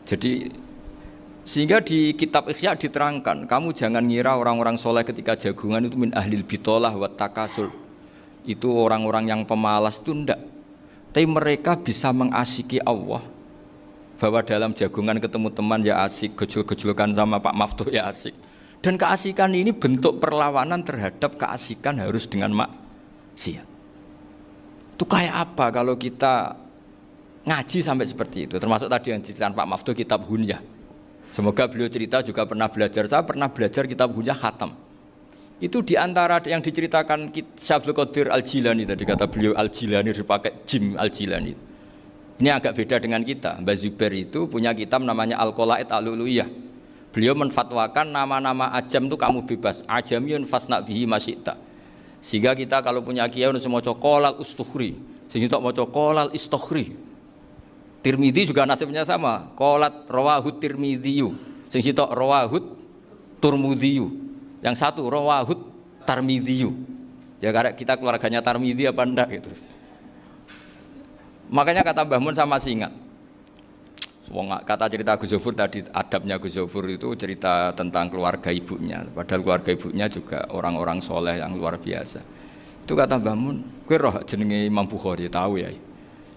Jadi sehingga di kitab Ihya diterangkan, kamu jangan ngira orang-orang soleh ketika jagungan itu min ahlil bitolah wa takasul. Itu orang-orang yang pemalas itu enggak. Tapi mereka bisa mengasyiki Allah. Bahwa dalam jagungan ketemu teman ya asik, gejul-gejulkan sama Pak Maftuh ya asik. Dan keasikan ini bentuk perlawanan terhadap keasikan harus dengan maksiat. Itu kayak apa kalau kita ngaji sampai seperti itu? Termasuk tadi yang diceritakan Pak Maftuh kitab Hunyah. Semoga beliau cerita juga pernah belajar. Saya pernah belajar kitab Hunyah khatam. Itu diantara yang diceritakan Syekh Abdul Qadir Al-Jilani tadi, kata beliau Al-Jilani dipakai Jim Al-Jilani. Ini agak beda dengan kita. Mbah Zubair itu punya kitab namanya Al-Qalaid Al-Luluyah. Beliau menfatwakan nama-nama ajam itu kamu bebas. Ajamiyun fasna bihi masyita. Sehingga kita kalau punya kiai harus mau qolal ustukhri, sehingga mau qolal istukhri. Tirmidzi juga nasibnya sama. Qolat rawahut Tirmidziyu. Sing sitok rawahut Turmudziyu. Yang satu rawahut Tarmidziyu. Ya karena kita keluarganya Tarmidzi apa enggak gitu. Makanya kata Mbah Mun sama masih ingat. Kata cerita Gus Zofur tadi, adabnya Gus Zofur itu cerita tentang keluarga ibunya. Padahal keluarga ibunya juga orang-orang soleh yang luar biasa. Itu kata Mbah Mun, kowe roh jenenge Imam Bukhari tahu ya.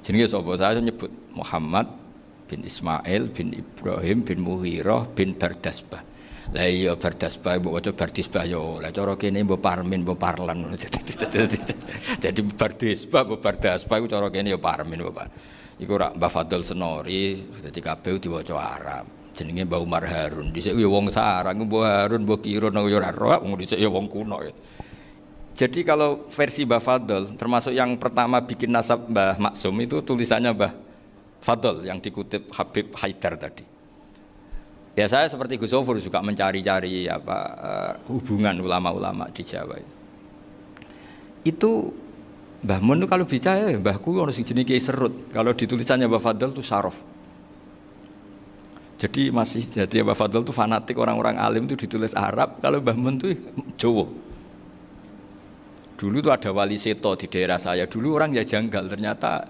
Jenenge sapa? Saya nyebut Muhammad bin Ismail bin Ibrahim bin Mughirah bin Bardasbah. Lah iya Bardasbah mbok waca Bardisbah yo. Lah cara kene mbok Parmin mbok Parlan. Jadi Bardisbah mbok Bardasbah iku cara kene yo Parmin mbok. Iku rak Mbah Fadl Senori dadi kabeh diwaca Arab. Jenenge Mbah Umar Harun. Dhisik yo wong sarang Mbah Harun mbok kira nang yo ora roh, wong dhisik yo wong kuno. Jadi kalau versi Mbah Fadl, termasuk yang pertama bikin nasab Mbah Maksum itu tulisannya Mbah Fadl yang dikutip Habib Haidar tadi. Ya saya seperti Gus Zofur juga mencari-cari hubungan ulama-ulama di Jawa. Itu Mbah Mun itu kalau bicara mbahku ono sing jenenge Kiai Serut. Kalau ditulisannya Mbah Fadl itu Syaraf. Jadi Mbah Fadl itu fanatik orang-orang alim itu ditulis Arab, kalau Mbah Mun itu Jawa. Dulu itu ada wali seto di daerah saya. Dulu orang ya janggal, ternyata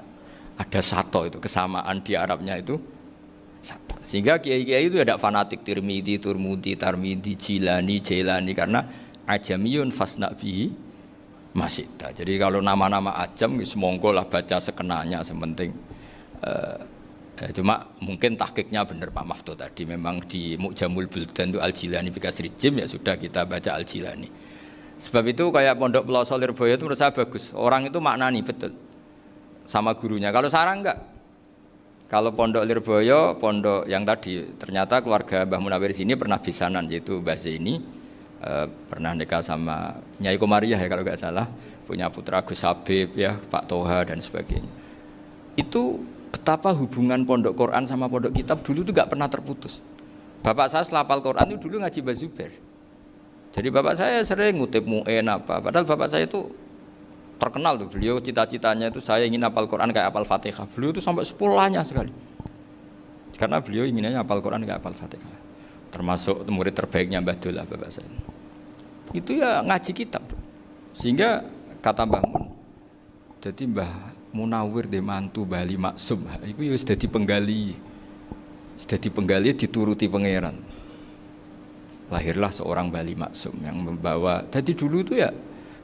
ada sato itu, kesamaan di Arabnya itu sato. Sehingga kiai-kiai itu ada fanatik Tirmidzi, Turmudi, Tarmidi, Jilani, Jailani karena ajamiyun fasna bihi masyita. Jadi kalau nama-nama ajam semonggo lah baca sekenanya sementing. Cuma mungkin tahqiqnya benar Pak Maftuh tadi, memang di Mu'jamul Buldan itu Al-Jilani bikasri jim, ya sudah kita baca Al-Jilani. Sebab itu kayak Pondok Pelosok Lirboyo itu menurut saya bagus. Orang itu maknani betul sama gurunya. Kalau sarang enggak. Kalau Pondok Lirboyo, pondok yang tadi ternyata keluarga Mbah Munawir sini pernah bisanan, yaitu Mbah Zaini pernah nikah sama Nyai Komariah ya kalau enggak salah, punya putra Gus Habib ya, Pak Toha dan sebagainya. Itu betapa hubungan pondok Quran sama pondok kitab dulu itu enggak pernah terputus. Bapak saya selapal Quran itu dulu ngaji Mbah Zubair. Jadi bapak saya sering ngutip mu'en apa, padahal bapak saya itu terkenal tuh, beliau cita-citanya itu saya ingin hafal Quran kayak hafal Fatihah. Beliau itu sampai 10 sekali. Karena beliau inginnya hafal Quran kayak hafal Fatihah. Termasuk murid terbaiknya Mbah Dullah bapak saya. Itu ya ngaji kitab. Sehingga kata Mbah Mun, jadi Mbah Munawir de mantu Bali Maksum, itu ya sudah dipenggali. Sudah dipenggali dituruti pangeran. Lahirlah seorang Bali Maksum yang membawa. Tadi dulu itu ya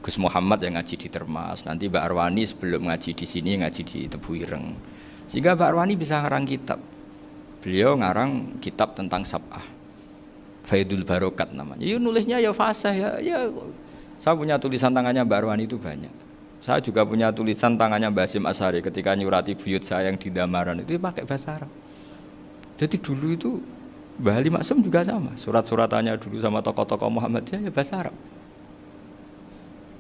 Gus Muhammad yang ngaji di Termas, nanti Mbak Arwani sebelum ngaji di sini ngaji di Tebu Ireng. Sehingga Mbak Arwani bisa ngarang kitab. Beliau ngarang kitab tentang Sab'ah. Faidul Barokat namanya. Ya nulisnya ya fasih ya. Saya punya tulisan tangannya Mbak Arwani itu banyak. Saya juga punya tulisan tangannya Mbak Hasyim Asy'ari ketika nyurati buyut saya yang di Damaran itu pakai bahasa Arab. Jadi dulu itu Mbah Ali Maksum juga sama, surat-suratannya dulu sama tokoh-tokoh Muhammadiyah ya bahasa Arab.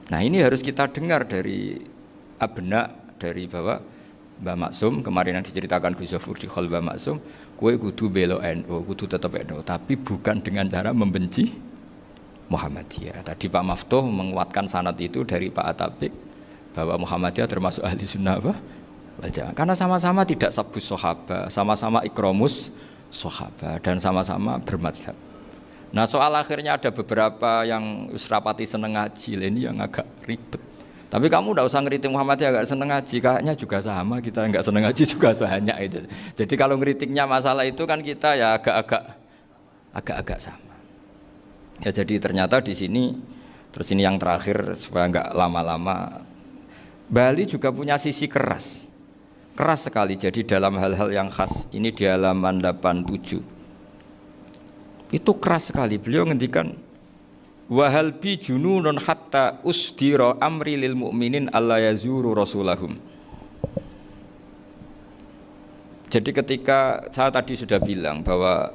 Nah ini harus kita dengar dari abna, dari bahwa Mbah Maksum, kemarin yang diceritakan Gus Zofur di Khol Mbah Maksum, kue kudu belo NU, kudu tetap NU, tapi bukan dengan cara membenci Muhammadiyah. Tadi Pak Maftuh menguatkan sanad itu dari Pak Atabik, bahwa Muhammadiyah termasuk ahli sunnah wal jamaah. Karena sama-sama tidak sabus sahabat, sama-sama ikromus sahabat dan sama-sama bermadzhab. Nah soal akhirnya ada beberapa yang usrapati seneng ngaji ini yang agak ribet. Tapi kamu tidak usah ngeritik Muhammadiyah agak seneng ngaji, kayaknya juga sama, kita nggak seneng ngaji juga banyak itu. Jadi kalau ngeritiknya masalah itu kan kita ya agak-agak sama. Ya jadi ternyata di sini, terus ini yang terakhir supaya nggak lama-lama, Bali juga punya sisi keras sekali. Jadi dalam hal-hal yang khas ini di halaman 87 itu keras sekali. Beliau ngendikan wahal bi jununun hatta usdira amri lil mu'minin alla yazuru rasulahum. Jadi ketika saya tadi sudah bilang bahwa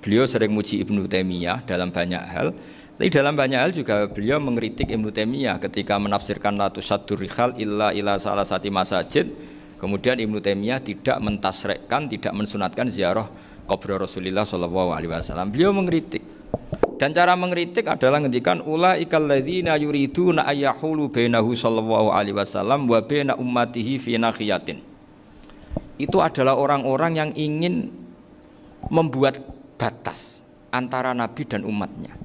beliau sering muji Ibnu Taimiyah dalam banyak hal, tapi dalam banyak hal juga beliau mengkritik Ibnu Taimiyah ketika menafsirkan la tusaddur rihal illa ila salasati masajid. Kemudian Ibnu Taimiyah tidak mentasrekkan, tidak mensunatkan ziarah kubur Rasulullah SAW. Beliau mengkritik. Dan cara mengkritik adalah ngendikan ulaikal ladzina yuriduna ayyahulu bainahu sallallahu alaihi wasallam wa baina ummatihi fi nakhiyatin. Itu adalah orang-orang yang ingin membuat batas antara Nabi dan umatnya.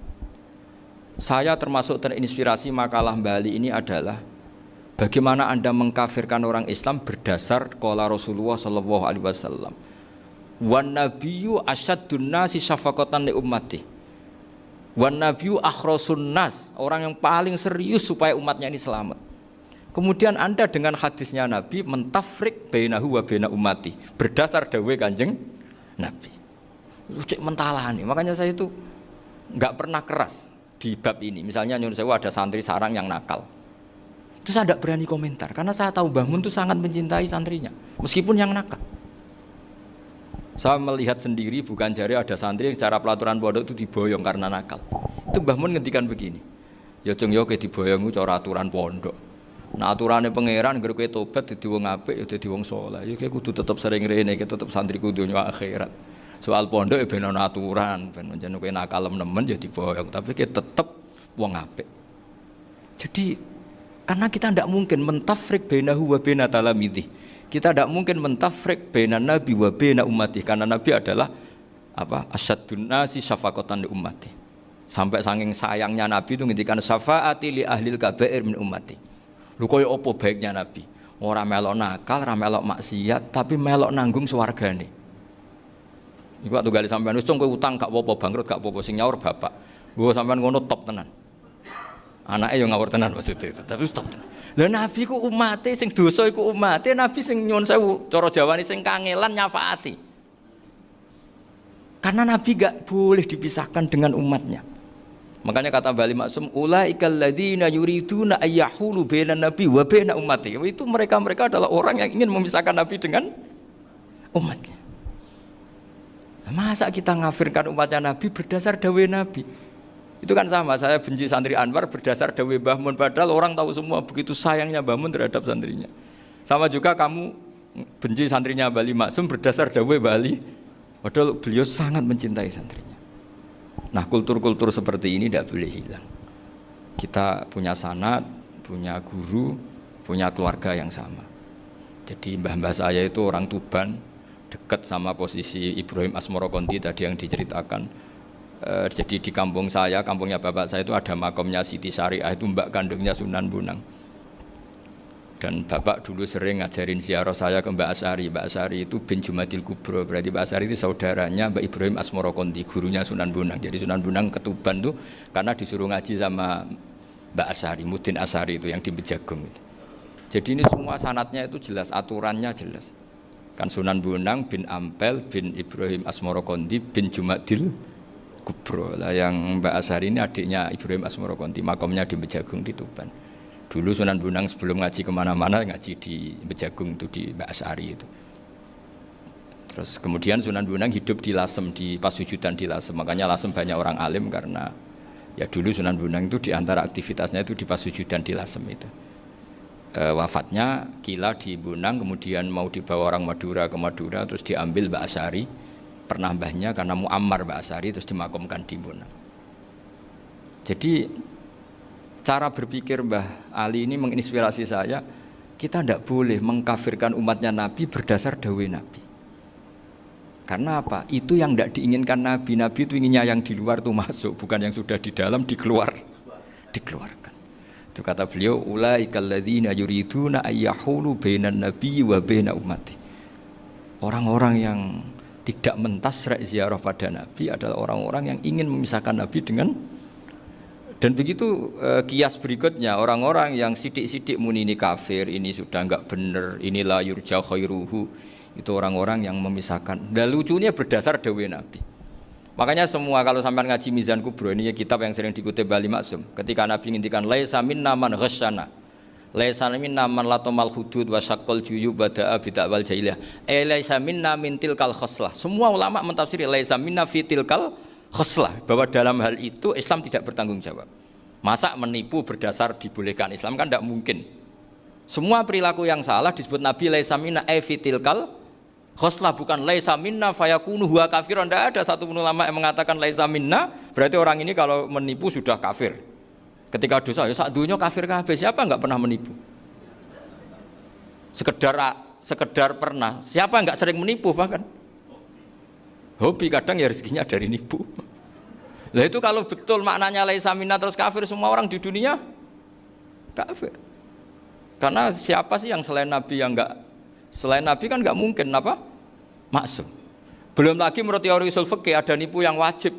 Saya termasuk terinspirasi makalah Bali ini adalah bagaimana Anda mengkafirkan orang Islam berdasar qala Rasulullah sallallahu alaihi wasallam. Wan nabiyyu asyaddun nasi syafaqatan li ummatihi. Wan nabiyyu akhrasun nas, orang yang paling serius supaya umatnya ini selamat. Kemudian Anda dengan hadisnya Nabi mentafrik bainahu wa baina ummati berdasar dawuh Kanjeng Nabi. Itu cek mentalani. Makanya saya itu enggak pernah keras di bab ini. Misalnya nyuruh saya ada santri sarang yang nakal. Itu saya tidak berani komentar karena saya tahu Mbah Mun itu sangat mencintai santrinya meskipun yang nakal. Saya melihat sendiri, bukan jari ada santri cara pelaturan pondok itu diboyong karena nakal. Itu Mbah Mun ngendikan begini, ya cung yo ke diboyong itu cara aturan pondok. Nah aturannya pangeran ngger kowe tobat dadi wong apik ya dadi wong saleh. Ya kowe kudu tetep sering rene, kowe tetep santri kudu nyo akhirat. Soal pondok ya ben ana aturan, ben njen kowe nakal nemen ya diboyong, tapi kowe tetep wong apik. Jadi karena kita tidak mungkin mentafrik bainahu wa baina talamidhi. Kita tidak mungkin mentafrik baina nabi wa baina ummati karena nabi adalah apa? Asyaddun nasi syafaqatan li ummati. Sampai saking sayangnya nabi itu ngendikan syafaati li ahlil kabair min ummati. Lho koyo apa baiknya nabi? Ora melok nakal, ora melok maksiat, tapi melok nanggung swargane. Iku waktu gali sampean wis kowe utang gak apa-apa, bangkrut gak apa-apa, sing nyaur bapak. Gua sampean ngono top tenan. Anake yo ngawur tenan maksudnya itu, tapi top tenan. Lah nabi ku umate sing dosa iku umate, nabi sing nyuwun sewu, cara Jawane sing kangelan nyafaati. Karena nabi gak boleh dipisahkan dengan umatnya. Makanya kata Bali Maksum, ulaikal ladzina yuriduna ayyahulu bainan nabi wa baina ummati. Itu mereka adalah orang yang ingin memisahkan nabi dengan umatnya. Masa kita ngafirkan umatnya nabi berdasar dawuh nabi? Itu kan sama, saya benci santri Anwar berdasar dawuh Mbah Mun, padahal orang tahu semua begitu sayangnya Mbah Mun terhadap santrinya. Sama juga kamu benci santrinya Bali Maksum berdasar dawuh Bali, padahal beliau sangat mencintai santrinya. Nah kultur-kultur seperti ini tidak boleh hilang. Kita punya sanad, punya guru, punya keluarga yang sama. Jadi mbah-mbah saya itu orang Tuban, dekat sama posisi Ibrahim Asmorokonti tadi yang diceritakan. Jadi di kampung saya, kampungnya bapak saya itu ada makomnya Siti Syariah, itu mbak kandungnya Sunan Bonang. Dan bapak dulu sering ngajarin ziarah saya ke Mbak Asyari. Mbak Asyari itu bin Jumadil Kubro, berarti Mbak Asyari itu saudaranya Mbak Ibrahim Asmorokonti, gurunya Sunan Bonang. Jadi Sunan Bonang ke Tuban tuh karena disuruh ngaji sama Mbak Asyari, Mudin Asyari itu yang di Bejagung itu. Jadi ini semua sanatnya itu jelas, aturannya jelas. Kan Sunan Bonang bin Ampel bin Ibrahim Asmorokonti bin Jumadil Kubro lah, yang Mbak Asyari ini adiknya Ibrahim Asmorokonti, makomnya di Bejagung di Tuban. Dulu Sunan Bonang sebelum ngaji kemana-mana ngaji di Bejagung itu di Mbak Asyari itu. Terus kemudian Sunan Bonang hidup di Lasem, di Pasujudan di Lasem, makanya Lasem banyak orang alim karena ya dulu Sunan Bonang itu diantara aktivitasnya itu di Pasujudan di Lasem itu. Wafatnya kila di Bonang, kemudian mau dibawa orang Madura ke Madura, terus diambil Mbak Asyari. Pernah mbahnya karena Muammar Mbak Asyari terus dimakamkan di Bonang. Jadi cara berpikir Mbah Ali ini menginspirasi saya. Kita tidak boleh mengkafirkan umatnya Nabi berdasar dawuh Nabi. Karena apa? Itu yang tidak diinginkan Nabi. Nabi itu inginnya yang di luar itu masuk, bukan yang sudah di dalam dikeluarkan. Itu kata beliau, ulaikal ladzina yuriduna ayyahulu bainan nabi wa baina ummati. Orang-orang yang tidak mentasrek ziarah pada Nabi adalah orang-orang yang ingin memisahkan Nabi dengan. Dan begitu kias berikutnya, orang-orang yang sidik-sidik muni ini kafir, ini sudah enggak benar, inilah yurja khairuhu, itu orang-orang yang memisahkan. Dan lucunya berdasar dawuh Nabi. Makanya semua kalau sampai ngaji Mizan Kubro, ini kitab yang sering dikutip Bali Maksum, ketika Nabi ngintikan laisa minna man ghasyana, laisa minna man latomal hudud wa syaqqal juyub bada'a bid'awal jahiliyah, laisa minna min tilkal khoslah. Semua ulama mentafsiri laisa minna fi tilkal khoslah, bahwa dalam hal itu Islam tidak bertanggung jawab. Masa menipu berdasar dibolehkan Islam, kan tidak mungkin. Semua perilaku yang salah disebut Nabi laisa minna fi tilkal khoslah, bukan laisa minna fayakunu huwa kafirun. Tidak ada satu ulama yang mengatakan laisa minna berarti orang ini kalau menipu sudah kafir. Ketika dosa ya sak dunya kafir kabeh. Siapa enggak pernah menipu? Sekedar pernah. Siapa enggak sering menipu bahkan? Hobi kadang ya rezekinya dari nipu. Lah itu kalau betul maknanya laisa minna terus kafir, semua orang di dunia kafir. Karena siapa sih yang selain Nabi yang enggak, selain Nabi kan enggak mungkin apa? Maksum. Belum lagi menurut teori usul fikih ada nipu yang wajib.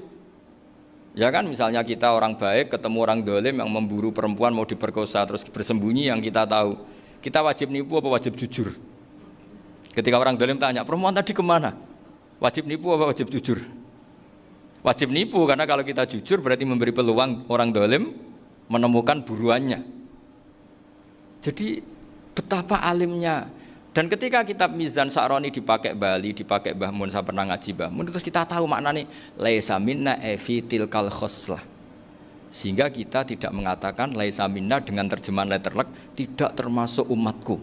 Ya kan, misalnya kita orang baik ketemu orang dolim yang memburu perempuan mau diperkosa terus bersembunyi, yang kita tahu, kita wajib nipu apa wajib jujur? Ketika orang dolim tanya, perempuan tadi kemana? Wajib nipu apa wajib jujur? Wajib nipu, karena kalau kita jujur berarti memberi peluang orang dolim menemukan buruannya. Jadi betapa alimnya. Dan ketika kitab Mizan Sa'roni dipakai Bali, dipakai Mbah Mun, saya pernah ngaji Mbah Mun, terus kita tahu maknanya laisa minna fi tilkal khoslah. Sehingga kita tidak mengatakan laisa minna dengan terjemahan letterlek tidak termasuk umatku.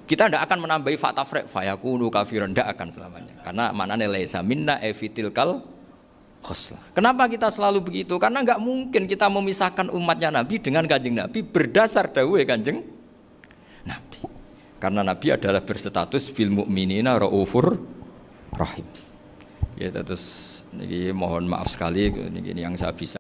Kita tidak akan menambahi fakta frek fayakunu kafirun, tidak akan selamanya. Karena maknanya laisa minna fi tilkal khoslah. Kenapa kita selalu begitu? Karena enggak mungkin kita memisahkan umatnya Nabi dengan Kanjeng Nabi berdasar dawuh Kanjeng Nabi. Karena Nabi adalah berstatus bil mukminina raufur rahim. Ya terus ini mohon maaf sekali ini yang saya bisa